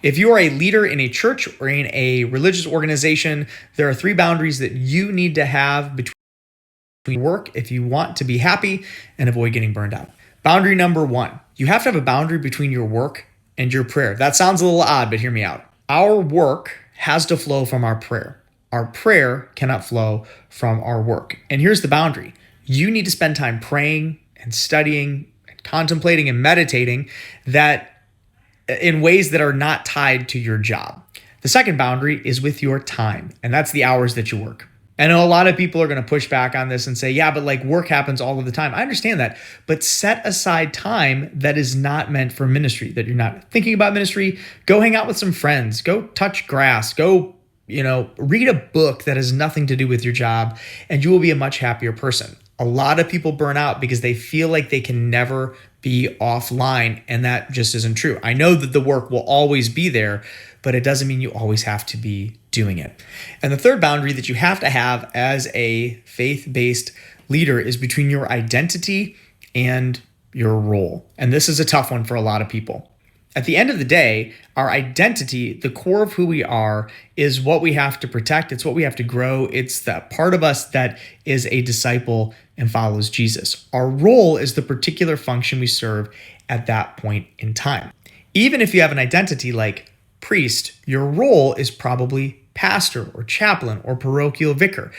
If you are a leader in a church or in a religious organization, there are 3 boundaries that you need to have between work if you want to be happy and avoid getting burned out. Boundary number 1, you have to have a boundary between your work and your prayer. That sounds a little odd, but hear me out. Our work has to flow from our prayer. Our prayer cannot flow from our work. And here's the boundary. You need to spend time praying and studying and contemplating and meditating that in ways that are not tied to your job. The second boundary is with your time, and that's the hours that you work. I know a lot of people are going to push back on this and say, yeah, but like work happens all of the time. I understand that, but set aside time that is not meant for ministry, that you're not thinking about ministry. Go hang out with some friends, go touch grass, go, read a book that has nothing to do with your job, and you will be a much happier person. A lot of people burn out because they feel like they can never be offline, and that just isn't true. I know that the work will always be there, but it doesn't mean you always have to be doing it. And the third boundary that you have to have as a faith-based leader is between your identity and your role. And this is a tough one for a lot of people. At the end of the day, our identity, the core of who we are, is what we have to protect. It's what we have to grow. It's that part of us that is a disciple and follows Jesus. Our role is the particular function we serve at that point in time. Even if you have an identity like priest, your role is probably pastor or chaplain or parochial vicar,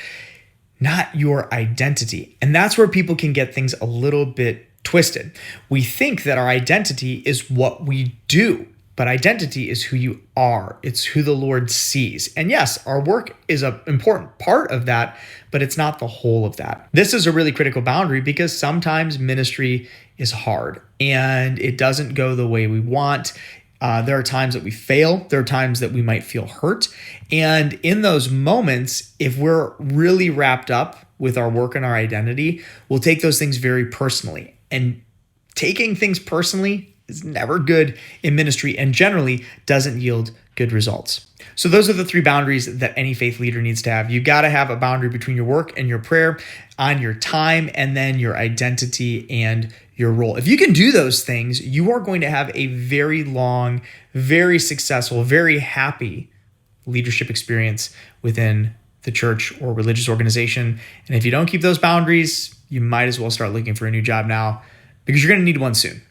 not your identity. And that's where people can get things a little bit twisted. We think that our identity is what we do, but identity is who you are. It's who the Lord sees. And yes, our work is an important part of that, but it's not the whole of that. This is a really critical boundary because sometimes ministry is hard and it doesn't go the way we want. There are times that we fail. There are times that we might feel hurt. And in those moments, if we're really wrapped up with our work and our identity, we'll take those things very personally. And taking things personally is never good in ministry and generally doesn't yield good results. So those are the 3 boundaries that any faith leader needs to have. You got to have a boundary between your work and your prayer, on your time, and then your identity and your role. If you can do those things, you are going to have a very long, very successful, very happy leadership experience within the church or religious organization. And if you don't keep those boundaries, you might as well start looking for a new job now because you're going to need one soon.